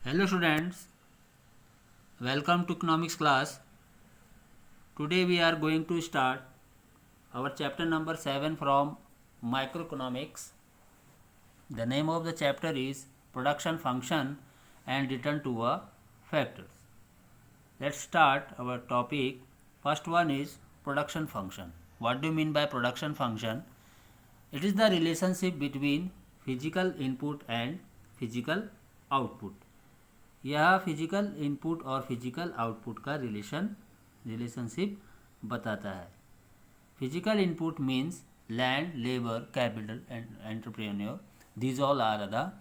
Hello students, welcome to economics class. Today we are going to start our chapter number 7 from microeconomics. The name of the chapter is production function and return to a factors. Let's start our topic. First one is production function. What do you mean by production function? It is the relationship between physical input and physical output. यह physical input और physical output का relationship बताता है. Physical input means land, labour, capital and entrepreneur. These all are the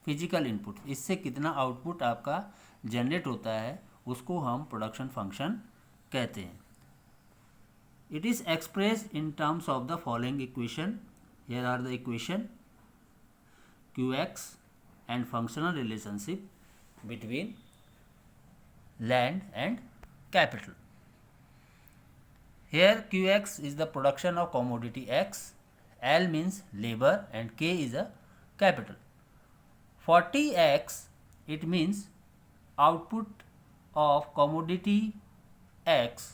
physical input. इससे कितना output आपका generate होता है उसको हम प्रोडक्शन फंक्शन कहते हैं. It is express in terms of the following equation. Here are the equation. QX and functional relationship between land and capital. Here QX is the production of commodity X, L means labor and K is a capital. 40X it means output of commodity X.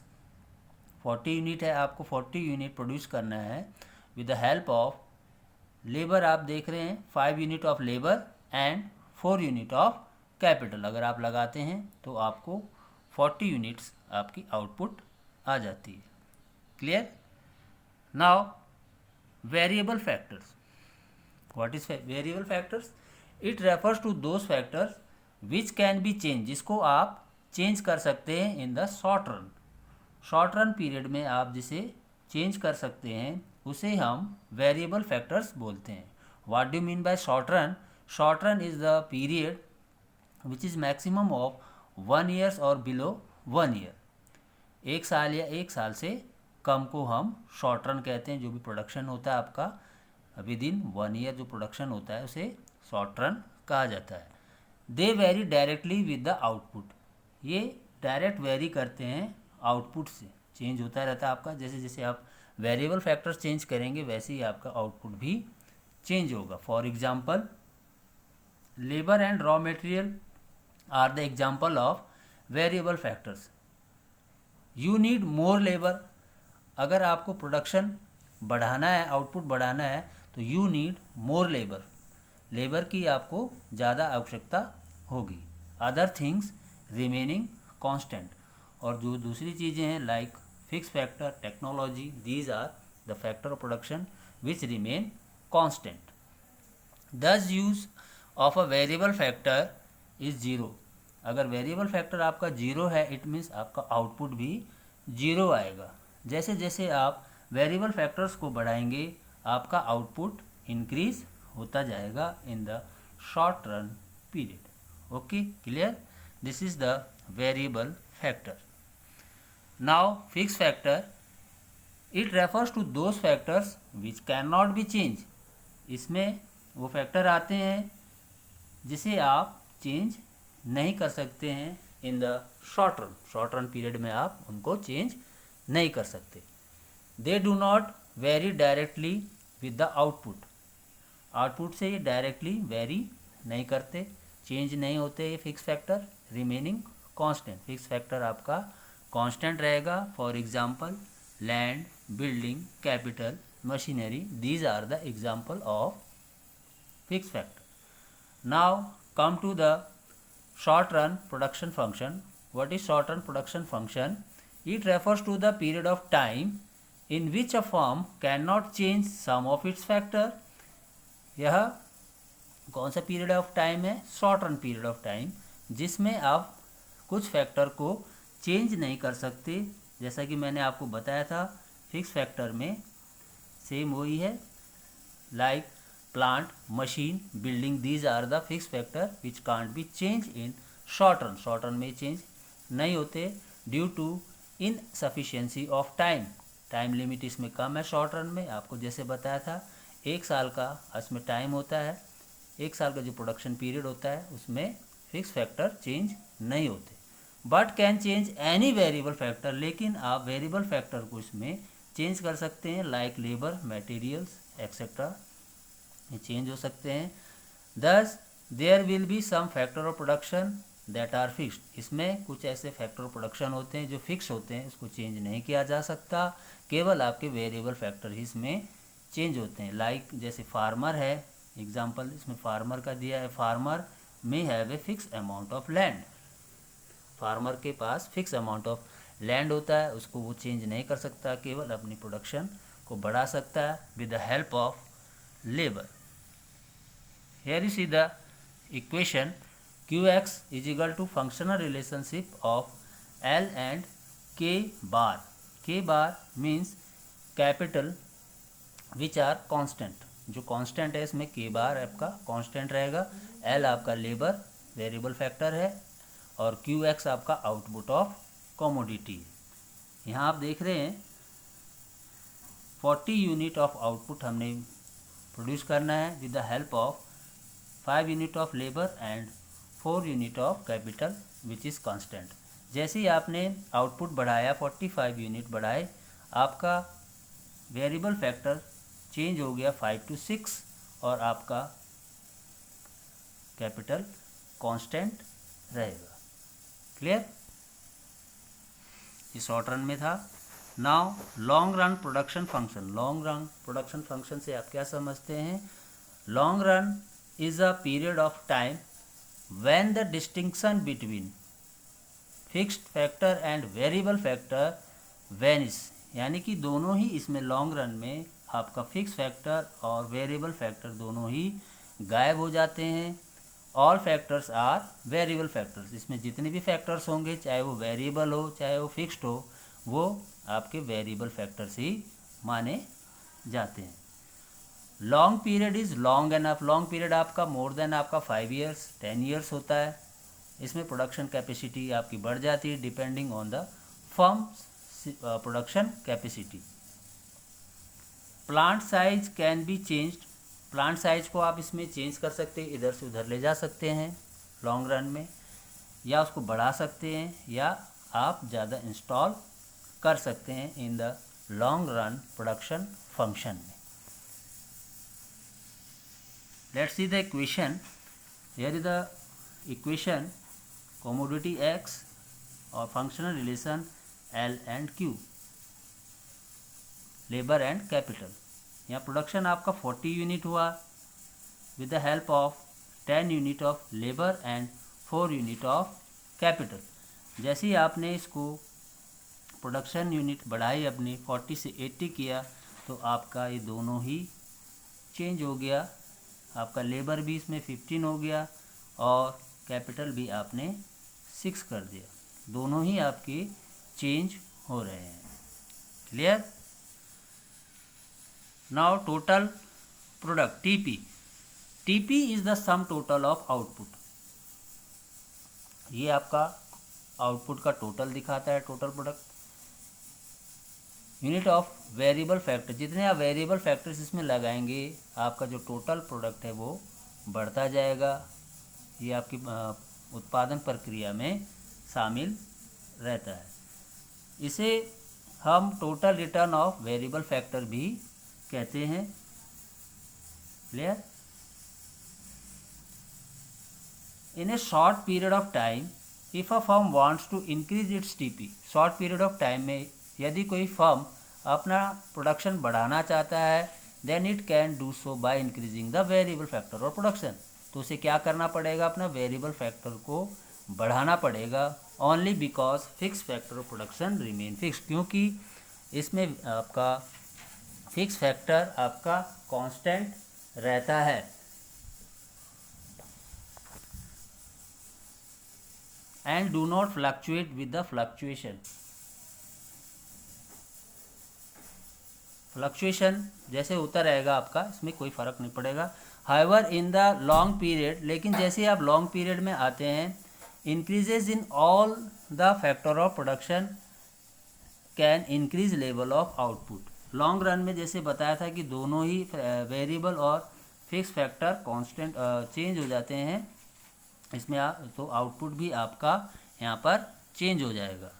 40 unit है, आपको 40 unit produce करना है with the help of labour. आप देख रहे हैं 5 unit of labour and 4 unit of capital. अगर आप लगाते हैं तो आपको 40 यूनिट्स आपकी आउटपुट आ जाती है. Clear. Now variable factors. What is variable factors? It refers to those factors which can be change. जिसको आप चेंज कर सकते हैं in the short run. Short run period में आप जिसे चेंज कर सकते हैं उसे हम वेरिएबल फैक्टर्स बोलते हैं. What do mean by short run? Short run is the period which is maximum of 1 year और below 1 year. 1 साल या 1 साल से कम को हम शॉर्ट रन कहते हैं. जो भी प्रोडक्शन होता है आपका विद इन 1 ईयर जो प्रोडक्शन होता है उसे शॉर्ट रन कहा जाता है. They vary directly with the output. ये डायरेक्ट वेरी करते हैं आउटपुट से. चेंज होता रहता है आपका. जैसे जैसे आप वेरिएबल फैक्टर्स चेंज करेंगे वैसे ही आपका आउटपुट भी चेंज होगा. For example labour and raw material are the example of variable factors. You need more labour. अगर आपको प्रोडक्शन बढ़ाना है, आउटपुट बढ़ाना है तो you need more labour. Labour की आपको ज़्यादा आवश्यकता होगी. Other things remaining constant. और जो दूसरी चीज़ें हैं like fix factor, technology, these are the factor of production which remain constant. Thus use of a variable factor is zero. अगर वेरिएबल फैक्टर आपका जीरो है इट मीन्स आपका आउटपुट भी जीरो आएगा. जैसे जैसे आप वेरिएबल फैक्टर्स को बढ़ाएंगे आपका आउटपुट इंक्रीज होता जाएगा in the short run period. Okay, clear. This is the variable factor. Now fix factor. It refers to those factors which can not be change. इसमें वो फैक्टर आते हैं जिसे आप चेंज नहीं कर सकते हैं in the short run. Short run period में आप उनको चेंज नहीं कर सकते. They do not very directly with the output. Output से ये डायरेक्टली वेरी नहीं करते, चेंज नहीं होते. ये fix factor remaining constant. Fix factor आपका कांस्टेंट रहेगा. For example land, building, capital, machinery, these are the example of fix factor. Now come to the short run production function. What is short run production function? It refers to the period of time in which a firm cannot change some of its factor. यह कौन सा period of time है? Short run period of time जिसमें आप कुछ factor को change नहीं कर सकते. जैसा कि मैंने आपको बताया था फिक्स फैक्टर में सेम वही है. Like plant, machine, building, these are the fixed factor which can't be changed in short run. short run में चेंज नहीं होते due to insufficiency of time. Time limit इसमें कम है शॉर्ट रन में. आपको जैसे बताया था 1 साल का इसमें टाइम होता है. 1 साल का जो प्रोडक्शन पीरियड होता है उसमें फिक्स फैक्टर चेंज नहीं होते. But can change any variable factor. लेकिन आप वेरिएबल फैक्टर को इसमें चेंज कर सकते हैं लाइक लेबर, मटेरियल्स एक्सेट्रा. ये चेंज हो सकते हैं. Thus there will be some factor of production that are fixed. इसमें कुछ ऐसे फैक्टर ऑफ प्रोडक्शन होते हैं जो फिक्स होते हैं, इसको चेंज नहीं किया जा सकता, केवल आपके वेरिएबल फैक्टर ही इसमें चेंज होते हैं। लाइक जैसे फार्मर है, एग्जांपल इसमें फार्मर का दिया है, farmer may have a fix amount of land. Farmer के पास फिक्स अमाउंट ऑफ लैंड होता है, उसको वो चेंज नहीं कर सकता, केवल अपनी प्रोडक्शन को बढ़ा सकता है with the help of labour. Here you see the equation Qx is equal to functional relationship of L and K bar. K bar means capital which are constant. जो कांस्टेंट है इसमें K बार आपका constant रहेगा, L आपका labour variable factor है और Qx आपका output of commodity. यहाँ आप देख रहे हैं 40 यूनिट ऑफ आउटपुट हमने प्रोड्यूस करना है with the help of 5 unit of labour and 4 unit of capital which is constant. जैसे ही आपने आउटपुट बढ़ाया 45 यूनिट बढ़ाए, आपका वेरिएबल फैक्टर चेंज हो गया 5 to 6 और आपका कैपिटल कांस्टेंट रहेगा। क्लियर? ये शॉर्ट रन में था। Now long run production function. Long run production function से आप क्या समझते हैं? Long run is a period of time when the distinction between fixed factor and variable factor vanish, यानी कि दोनों ही इसमें लॉन्ग रन में आपका फिक्स फैक्टर और वेरिएबल फैक्टर दोनों ही गायब हो जाते हैं। All factors are variable factors. इसमें जितने भी फैक्टर्स होंगे, चाहे वो वेरिएबल हो चाहे वो फिक्स्ड हो, वो आपके वेरिएबल फैक्टर्स ही माने जाते हैं। Long period is long enough. Long period आपका मोर देन आपका 5 ईयर्स 10 ईयर्स होता है। इसमें प्रोडक्शन कैपेसिटी आपकी बढ़ जाती है depending on the firm production capacity. Plant size can be changed. Plant size को आप इसमें चेंज कर सकते हैं, इधर से उधर ले जा सकते हैं लॉन्ग रन में, या उसको बढ़ा सकते हैं, या आप ज़्यादा इंस्टॉल कर सकते हैं in the long run production function में। Let's see the equation. Here is the equation commodity X और functional relation L and Q, labour and capital. यहाँ प्रोडक्शन आपका 40 यूनिट हुआ with the help of 10 unit of labour and 4 unit of capital. जैसे ही आपने इसको production unit बढ़ाई अपनी 40 से 80 किया, तो आपका ये दोनों ही चेंज हो गया। आपका लेबर भी इसमें 15 हो गया और कैपिटल भी आपने 6 कर दिया, दोनों ही आपके चेंज हो रहे हैं। Clear? Now total product TP. TP is the sum total of output. ये आपका आउटपुट का टोटल दिखाता है, total product. Unit of variable factor, जितने आप वेरिएबल फैक्टर्स इसमें लगाएंगे आपका जो टोटल प्रोडक्ट है वो बढ़ता जाएगा। ये आपकी उत्पादन प्रक्रिया में शामिल रहता है। इसे हम total return of variable factor भी कहते हैं। Clear? In a short period of time if a firm wants to increase its TP. Short period of time में यदि कोई फर्म अपना प्रोडक्शन बढ़ाना चाहता है, then it can do so by increasing the variable factor और production. तो उसे क्या करना पड़ेगा? अपना वेरिएबल फैक्टर को बढ़ाना पड़ेगा। Only because fix factor of production remain fix, क्योंकि इसमें आपका फिक्स फैक्टर आपका कांस्टेंट रहता है। And do not fluctuate with the fluctuation. Fluctuation जैसे होता रहेगा आपका, इसमें कोई फ़र्क नहीं पड़ेगा। However in the long period, लेकिन जैसे ही आप लॉन्ग पीरियड में आते हैं, increases in all the factor of production can increase level of output. Long run में जैसे बताया था कि दोनों ही वेरिएबल और फिक्स फैक्टर कांस्टेंट चेंज हो जाते हैं इसमें, तो आउटपुट भी आपका यहाँ पर चेंज हो जाएगा।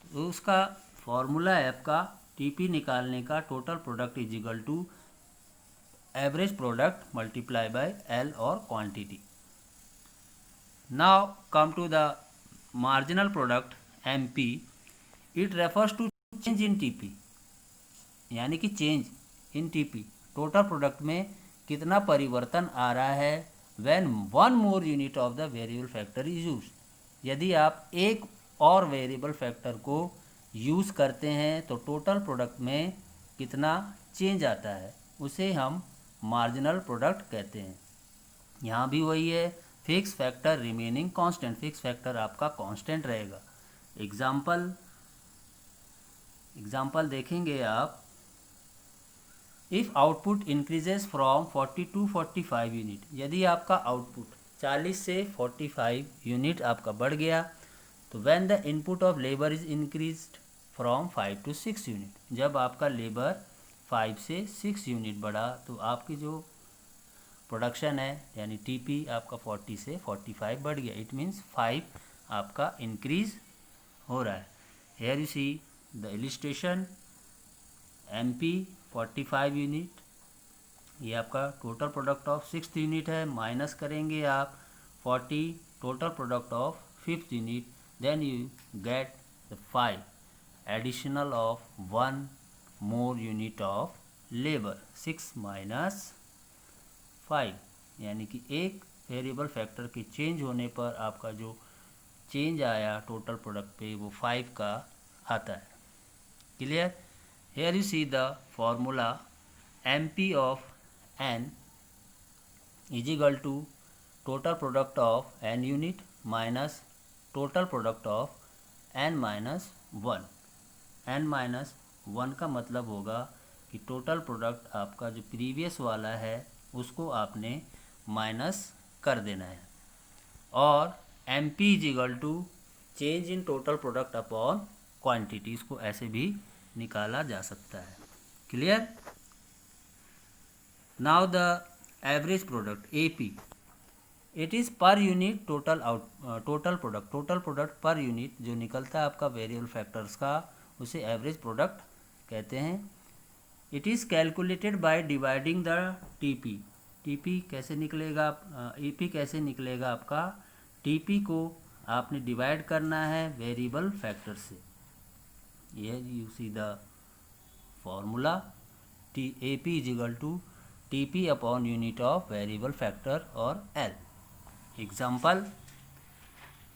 तो उसका फॉर्मूला है आपका टीपी निकालने का, total product is equal to average product multiply by L और quantity. Now come to the marginal product MP. It refers to change in TP, यानी कि change in TP, total product में कितना परिवर्तन आ रहा है when one more unit of the variable factor is use. यदि आप एक और वेरिएबल फैक्टर को यूज़ करते हैं तो टोटल प्रोडक्ट में कितना चेंज आता है, उसे हम मार्जिनल प्रोडक्ट कहते हैं। यहाँ भी वही है, fix factor remaining constant, fix factor आपका कांस्टेंट रहेगा। एग्जाम्पल देखेंगे आप। If output increases from 40 to 45 unit, यदि आपका आउटपुट 40 से 45 यूनिट आपका बढ़ गया, तो when the input of labour is increased from 5 to 6 unit, जब आपका लेबर 5 से 6 यूनिट बढ़ा तो आपकी जो प्रोडक्शन है यानी टीपी आपका 40 से 45 बढ़ गया। इट मीन्स 5 आपका इंक्रीज हो रहा है। Here you see the illustration. MP 45 unit, ये आपका total product of 6th unit है, माइनस करेंगे आप 40 total product of 5th unit, then you get the 5 additional of 1 more unit of labour. 6 minus 5, यानी कि एक वेरिएबल फैक्टर के change होने पर आपका जो चेंज आया टोटल प्रोडक्ट पे वो 5 का आता है। Clear? Here you see the formula MP of n is equal to total product of n unit minus total product of n minus 1। n minus 1 का मतलब होगा कि टोटल प्रोडक्ट आपका जो प्रीवियस वाला है उसको आपने माइनस कर देना है, और MP is equal to change in total product upon quantity, इसको ऐसे भी निकाला जा सकता है। Clear? Now the average product AP, it is per unit total product per unit जो निकलता है आपका वेरिएबल फैक्टर्स का, उसे एवरेज प्रोडक्ट कहते हैं। It is calculated by dividing the TP कैसे निकलेगा, AP कैसे निकलेगा आपका, टीपी को आपने डिवाइड करना है वेरिएबल फैक्टर से। ये you see the formula, AP is equal to TP upon unit of variable factor और L। Example,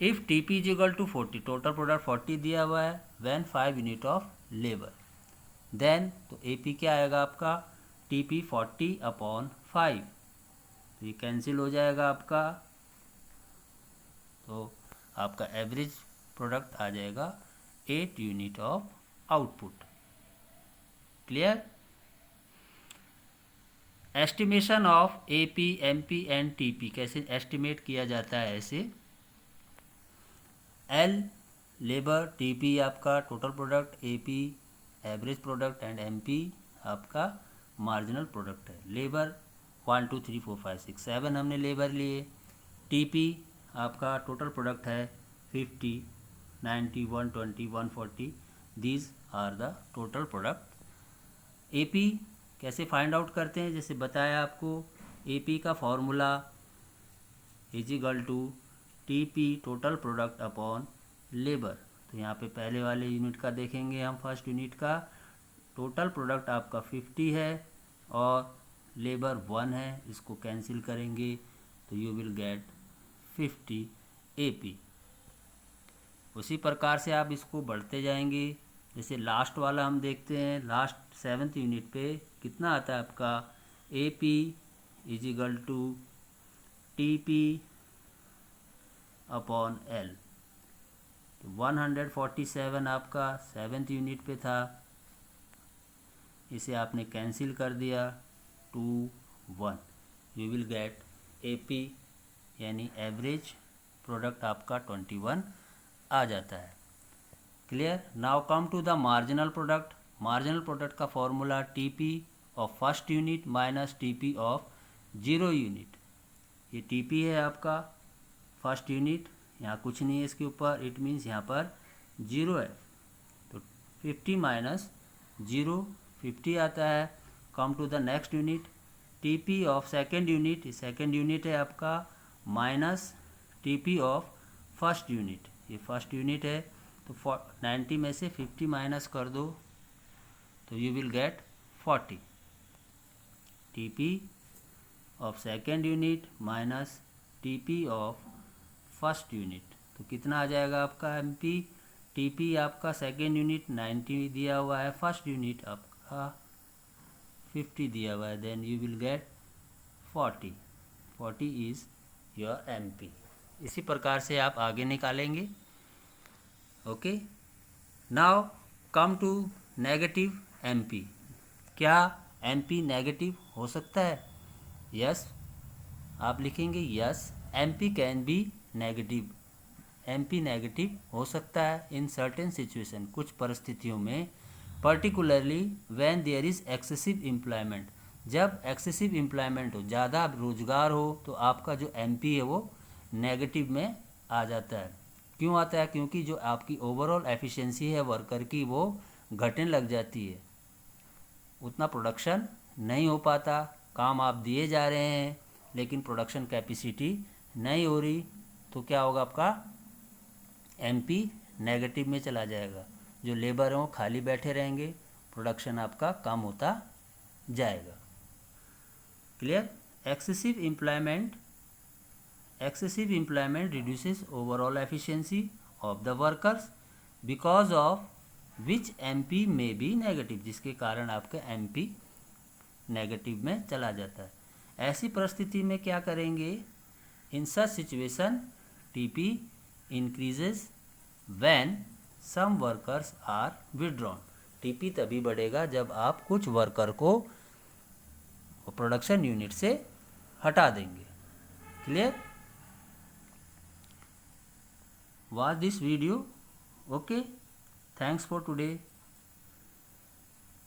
if TP is equal to 40, total product 40 दिया हुआ है, when 5 unit of labour, then तो AP क्या आएगा आपका, TP 40 अपॉन 5, तो ये कैंसिल हो जाएगा आपका, तो आपका एवरेज प्रोडक्ट आ जाएगा 8 unit of output. Clear? Estimation of AP, MP and TP कैसे एस्टिमेट किया जाता है, ऐसे L लेबर, TP आपका total product, AP average product and MP आपका मार्जिनल प्रोडक्ट है। लेबर 1 2 3 4 5 6 7 हमने लेबर लिए। TP आपका टोटल प्रोडक्ट है 50 90 120 140, these are the total product. AP कैसे फाइंड आउट करते हैं, जैसे बताया आपको, AP का formula is equal to TP total product upon labour. तो यहाँ पे पहले वाले यूनिट का देखेंगे हम, फर्स्ट यूनिट का टोटल प्रोडक्ट आपका 50 है और लेबर 1 है, इसको कैंसिल करेंगे तो यू विल गेट 50 AP। उसी प्रकार से आप इसको बढ़ते जाएंगे। जैसे लास्ट वाला हम देखते हैं, लास्ट 7th यूनिट पे कितना आता है आपका, AP is equal to TP upon L। तो 147 आपका 7th यूनिट पे था, इसे आपने कैंसिल कर दिया 2 1, यू विल गेट AP यानी एवरेज प्रोडक्ट आपका 21 आ जाता है। Clear? Now come to the marginal product. Marginal product का formula TP of first unit minus TP of 0 unit. ये TP है आपका फर्स्ट यूनिट, यहाँ कुछ नहीं है इसके ऊपर, इट मीन्स यहाँ पर 0 है, तो 50 माइनस 0 50 आता है। Come to the next unit, TP of second unit है आपका minus TP of first unit, ये फर्स्ट यूनिट है तो 90 में से 50 माइनस कर दो तो you will get 40। TP of second unit minus TP of first unit, तो कितना आ जाएगा आपका एमपी। टीपी आपका सेकेंड यूनिट 90 दिया हुआ है, फर्स्ट यूनिट आपका 50 दिया हुआ है, then you will get 40 is your MP. इसी प्रकार से आप आगे निकालेंगे। Okay, now come to negative MP. क्या एमपी नेगेटिव हो सकता है? यस, आप लिखेंगे yes, MP can be negative. MP negative हो सकता है इन सर्टेन सिचुएशन, कुछ परिस्थितियों में, particularly when there is excessive employment. जब एक्सेसिव एम्प्लॉयमेंट हो, ज़्यादा रोजगार हो, तो आपका जो एमपी है वो नेगेटिव में आ जाता है। क्यों आता है? क्योंकि जो आपकी ओवरऑल एफिशिएंसी है वर्कर की वो घटने लग जाती है, उतना प्रोडक्शन नहीं हो पाता, काम आप दिए जा रहे हैं लेकिन प्रोडक्शन कैपेसिटी नहीं हो रही, तो क्या होगा, आपका एमपी नेगेटिव में चला जाएगा। जो लेबर हैं वो खाली बैठे रहेंगे, प्रोडक्शन आपका कम होता जाएगा। Clear? Excessive employment reduces overall efficiency of the workers because of which MP में बी नेगेटिव, जिसके कारण आपका एमपी नेगेटिव में चला जाता है। ऐसी परिस्थिति में क्या करेंगे? In such situation TP increases when some workers are withdrawn. TP तभी बढ़ेगा जब आप कुछ वर्कर को प्रोडक्शन यूनिट से हटा देंगे। Clear? Watch this video. Okay, thanks for today.